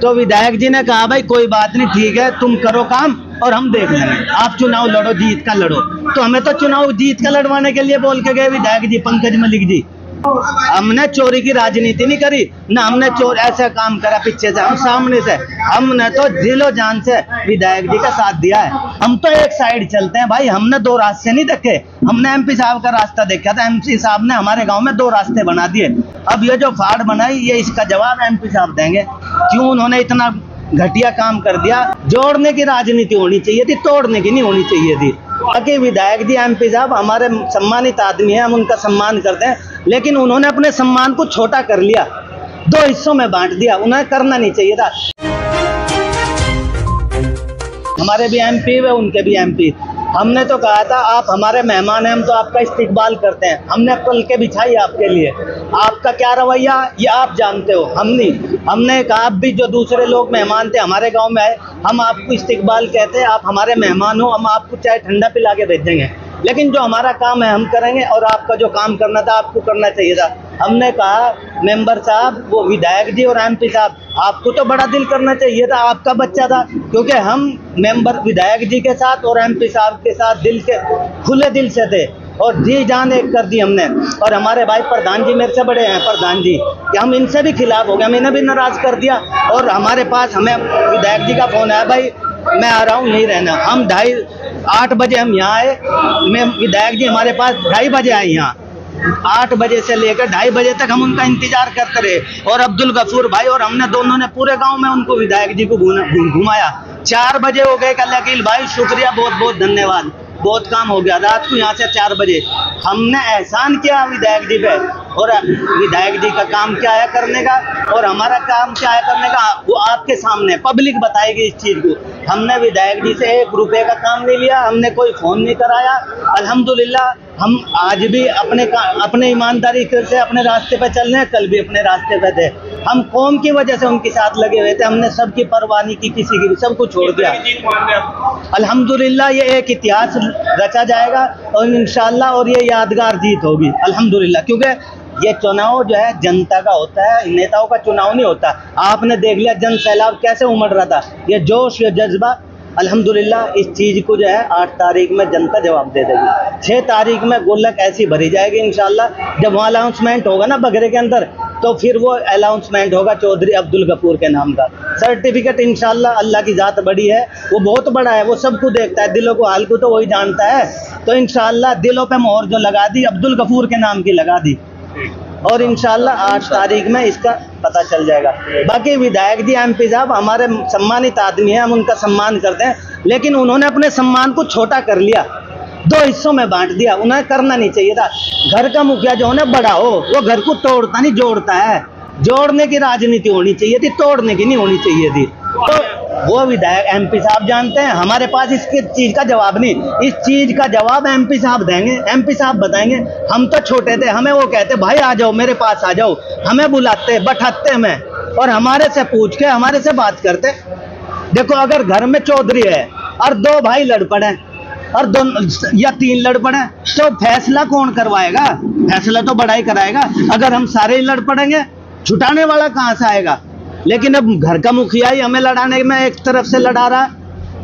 तो विधायक जी ने कहा भाई कोई बात नहीं, ठीक है तुम करो काम और हम देख लेंगे, आप चुनाव लड़ो, जीत का लड़ो। तो हमें तो चुनाव जीत का लड़वाने के लिए बोल के गए विधायक जी, पंकज मलिक जी। हमने चोरी की राजनीति नहीं करी ना, हमने चोर ऐसा काम करा पीछे से, हम सामने से, हमने तो दिलो जान से विधायक जी का साथ दिया है। हम तो एक साइड चलते हैं भाई, हमने दो रास्ते नहीं देखे, हमने एमपी साहब का रास्ता देखा था। एमपी साहब ने हमारे गांव में दो रास्ते बना दिए। अब ये जो फाड़ बनाई, ये इसका जवाब एमपी साहब देंगे, क्यों उन्होंने इतना घटिया काम कर दिया। जोड़ने की राजनीति होनी चाहिए थी, तोड़ने की नहीं होनी चाहिए थी। बाकी विधायक जी, एमपी साहब हमारे सम्मानित आदमी हैं, हम उनका सम्मान करते हैं, लेकिन उन्होंने अपने सम्मान को छोटा कर लिया, दो हिस्सों में बांट दिया, उन्हें करना नहीं चाहिए था। हमारे भी एमपी व उनके भी एमपी, हमने तो कहा था आप हमारे मेहमान हैं, हम तो आपका इस्तिकबाल करते हैं, हमने पलके बिछाई आपके लिए, आपका क्या रवैया ये आप जानते हो, हम नहीं। हमने कहा आप भी जो दूसरे लोग मेहमान थे हमारे गांव में आए, हम आपको इस्तिकबाल कहते हैं, आप हमारे मेहमान हो, हम आपको चाय ठंडा पिला के भेजेंगे, लेकिन जो हमारा काम है हम करेंगे, और आपका जो काम करना था आपको करना चाहिए था। हमने कहा मेंबर साहब, वो विधायक जी और एमपी साहब, आपको तो बड़ा दिल करना चाहिए था, आपका बच्चा था, क्योंकि हम मेंबर विधायक जी के साथ और एमपी साहब के साथ दिल के खुले दिल से थे, और जी जान एक कर दी हमने। और हमारे भाई प्रधान जी मेरे से बड़े हैं, प्रधान जी, कि हम इनसे भी खिलाफ हो गए, हम इन्हें भी नाराज कर दिया। और हमारे पास हमें विधायक जी का फोन आया, भाई मैं आ रहा हूँ, नहीं रहना। हम 8 बजे हम यहाँ आए, मैं विधायक जी हमारे पास 2:30 बजे आए यहाँ, 8 बजे से लेकर 2:30 बजे तक हम उनका इंतजार करते रहे। और अब्दुल गफूर भाई और हमने दोनों ने पूरे गांव में उनको विधायक जी को घुमाया। 4 बजे हो गए, कल अकील भाई शुक्रिया, बहुत बहुत धन्यवाद, बहुत काम हो गया। रात को यहाँ से 4 बजे हमने एहसान किया विधायक जी पे, और विधायक जी का काम क्या है करने का और हमारा काम क्या है करने का, वो आपके सामने पब्लिक बताएगी इस चीज को। हमने विधायक जी से 1 रुपए का काम नहीं लिया, हमने कोई फोन नहीं कराया। अल्हम्दुलिल्लाह हम आज भी अपने ईमानदारी से अपने रास्ते पे चल रहे हैं, कल भी अपने रास्ते पे थे। हम कौम की वजह से उनके साथ लगे हुए थे, हमने सबकी परवाह नहीं की, किसी की भी, सब कुछ छोड़ दिया। अल्हम्दुलिल्लाह ये एक इतिहास रचा जाएगा और इंशाअल्लाह, और ये यादगार जीत होगी अल्हम्दुलिल्लाह, क्योंकि ये चुनाव जो है जनता का होता है, नेताओं का चुनाव नहीं होता। आपने देख लिया जन सैलाब कैसे उमड़ रहा था, ये जोश, ये जज्बा। अल्हम्दुलिल्लाह इस चीज़ को जो है 8 तारीख में जनता जवाब दे देगी। 6 तारीख में गोलक ऐसी भरी जाएगी इंशाल्लाह। जब वहाँ अनाउंसमेंट होगा ना बगरे के अंदर, तो फिर वो अनाउंसमेंट होगा चौधरी अब्दुल गफूर के नाम का सर्टिफिकेट। इंशाल्लाह अल्लाह की ज़ात बड़ी है, वो बहुत बड़ा है, वो सबको देखता है, दिलों को हाल को तो वही जानता है। तो इंशाल्लाह दिलों पे मोहर जो लगा दी, अब्दुल गफूर के नाम की लगा दी, और इंशाल्लाह 8 तारीख में इसका पता चल जाएगा। बाकी विधायक जी, एमपी साहब हमारे सम्मानित आदमी हैं, हम उनका सम्मान करते हैं, लेकिन उन्होंने अपने सम्मान को छोटा कर लिया, 2 हिस्सों में बांट दिया, उन्हें करना नहीं चाहिए था। घर का मुखिया जो है ना बड़ा हो, वो घर को तोड़ता नहीं जोड़ता है। जोड़ने की राजनीति होनी चाहिए थी, तोड़ने की नहीं होनी चाहिए थी। तो वो विधायक एमपी साहब जानते हैं, हमारे पास इसके चीज का जवाब नहीं, इस चीज का जवाब एमपी साहब देंगे, एमपी साहब बताएंगे। हम तो छोटे थे, हमें वो कहते भाई आ जाओ मेरे पास आ जाओ, हमें बुलाते बैठाते हमें, और हमारे से पूछ के हमारे से बात करते। देखो अगर घर में चौधरी है और 2 भाई लड़ पड़े और 2 या 3 लड़ पड़े, तो फैसला कौन करवाएगा? फैसला तो बड़ा ही कराएगा। अगर हम सारे ही लड़ पड़ेंगे, छुटाने वाला कहाँ से आएगा? लेकिन अब घर का मुखिया ही हमें लड़ाने में एक तरफ से लड़ा रहा,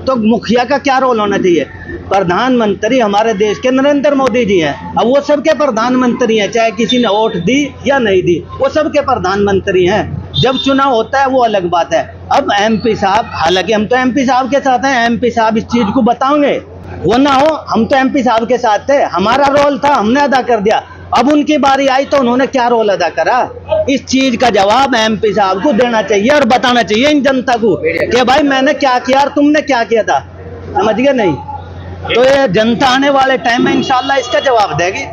तो मुखिया का क्या रोल होना चाहिए? प्रधानमंत्री हमारे देश के नरेंद्र मोदी जी हैं, अब वो सबके प्रधानमंत्री हैं, चाहे किसी ने वोट दी या नहीं दी, वो सबके प्रधानमंत्री हैं। जब चुनाव होता है वो अलग बात है। अब एमपी साहब, हालांकि हम तो एमपी साहब के साथ हैं, एमपी साहब इस चीज को बताओगे, वो ना हो, हम तो एमपी साहब के साथ थे, हमारा रोल था, हमने अदा कर दिया। अब उनकी बारी आई तो उन्होंने क्या रोल अदा करा? इस चीज का जवाब एमपी साहब को देना चाहिए और बताना चाहिए इन जनता को कि भाई मैंने क्या किया और तुमने क्या किया था। समझ गए नहीं? तो ये जनता आने वाले टाइम में इंशाल्लाह इसका जवाब देगी।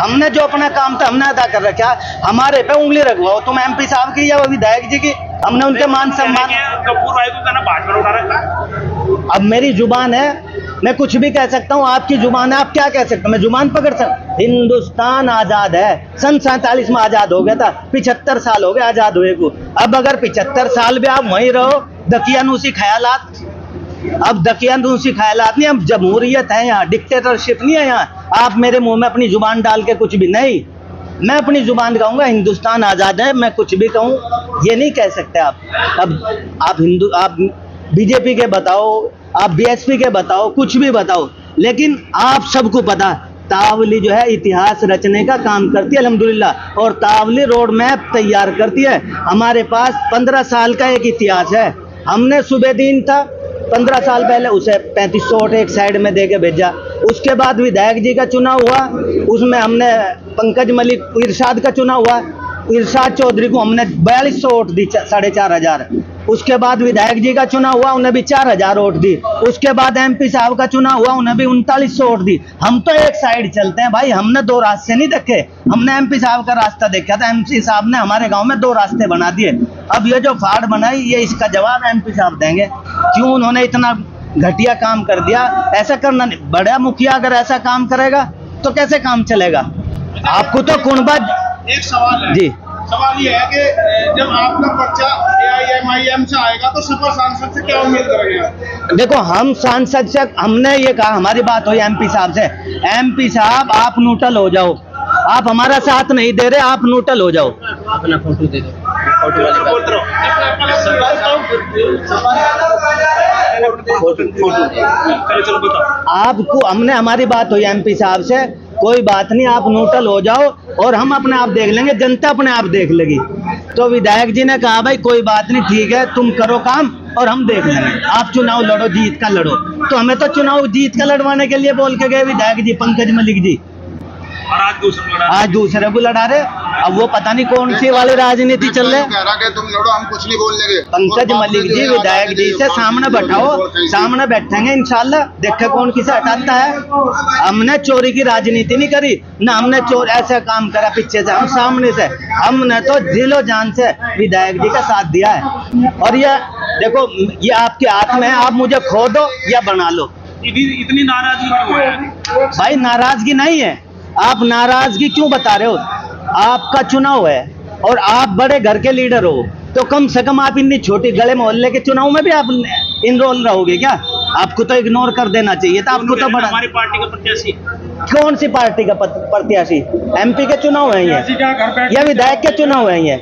हमने जो अपना काम था हमने अदा कर रखा, हमारे पे उंगली रखवाओ तुम एमपी साहब की या विधायक जी की, हमने उनके मान सम्मान। अब मेरी जुबान है, मैं कुछ भी कह सकता हूँ, आपकी जुबान है, आप क्या कह सकते हो? मैं जुबान पकड़ सकता? हिंदुस्तान आजाद है, सन 47 में आजाद हो गया था, 75 साल हो गए आजाद हुए को। अब अगर 75 साल भी आप वहीं रहो, दकियानूसी ख्यालात, अब दकियानूसी ख्यालात नहीं, अब जमहूरियत है यहाँ, डिक्टेटरशिप नहीं है यहाँ। आप मेरे मुंह में अपनी जुबान डाल के कुछ भी नहीं, मैं अपनी जुबान कहूँगा, हिंदुस्तान आज़ाद है, मैं कुछ भी कहूँ ये नहीं कह सकते आप। अब आप बीजेपी के बताओ, आप बीएसपी के बताओ, कुछ भी बताओ, लेकिन आप सबको पता तावली जो है इतिहास रचने का काम करती है अल्हम्दुलिल्लाह, और तावली रोड मैप तैयार करती है। हमारे पास 15 साल का एक इतिहास है। हमने सुबेदीन था 15 साल पहले, उसे 3500 वोट एक साइड में दे के भेजा। उसके बाद विधायक जी का चुनाव हुआ, उसमें हमने पंकज मलिक इरशाद का चुनाव हुआ, इरशाद चौधरी को हमने 4200 वोट दी, 4500। उसके बाद विधायक जी का चुनाव हुआ, उन्हें भी 4000 वोट दी। उसके बाद एमपी साहब का चुनाव हुआ, उन्हें भी 3900 वोट दी। हम तो एक साइड चलते हैं भाई, हमने दो रास्ते नहीं देखे। हमने एमपी साहब का रास्ता देखा था, एमपी साहब ने हमारे गांव में 2 रास्ते बना दिए। अब ये जो फाड़ बनाई, ये इसका जवाब एमपी साहब देंगे, क्यों उन्होंने इतना घटिया काम कर दिया। ऐसा करना नहीं, बड़ा मुखिया अगर ऐसा काम करेगा तो कैसे काम चलेगा। आपको तो कुनबा। एक सवाल है जी, सवाल ये है कि जब आपका पर्चा AIMIM से आएगा तो सपा सांसद से क्या उम्मीद करेंगे। देखो, हम सांसद से हमने ये कहा, हमारी बात हुई एमपी साहब से, एमपी साहब आप न्यूट्रल हो जाओ, आप हमारा साथ नहीं दे रहे, आप न्यूट्रल हो जाओ। अपना फोटो दे दो, फोटो आपको हमने, हमारी बात हुई एमपी साहब से, कोई बात नहीं, आप न्यूट्रल हो जाओ और हम अपने आप देख लेंगे, जनता अपने आप देख लेगी। तो विधायक जी ने कहा भाई कोई बात नहीं, ठीक है, तुम करो काम और हम देख लेंगे, आप चुनाव लड़ो, जीत का लड़ो। तो हमें तो चुनाव जीत का लड़वाने के लिए बोल के गए विधायक जी, पंकज मलिक जी, और आज दूसरे को लड़ा रहे। अब वो पता नहीं कौन सी वाली राजनीति चल रही है। तुम लड़ो, हम कुछ नहीं बोलने के। पंकज मलिक जी विधायक जी से सामने बैठाओ, सामने बैठेंगे इंशाल्लाह, देखे कौन किसे हटाता है। हमने चोरी की राजनीति नहीं करी, ना हमने चोर ऐसा काम करा पीछे से, हम सामने से, हमने तो दिलो जान से विधायक जी का साथ दिया है। और ये देखो, ये आपके हाथ में है, आप मुझे खो दो या बना लो। इतनी नाराजगी क्यों है भाई? नाराजगी नहीं है, आप नाराजगी क्यों बता रहे हो? आपका चुनाव है और आप बड़े घर के लीडर हो, तो कम से कम आप इतनी छोटी गले मोहल्ले के चुनाव में भी आप इनरोल रहोगे क्या? आपको तो इग्नोर कर देना चाहिए था। आपको तो बड़ा, हमारी पार्टी का प्रत्याशी कौन सी पार्टी का प्रत्याशी? एमपी के चुनाव है ये, या विधायक के चुनाव है ये?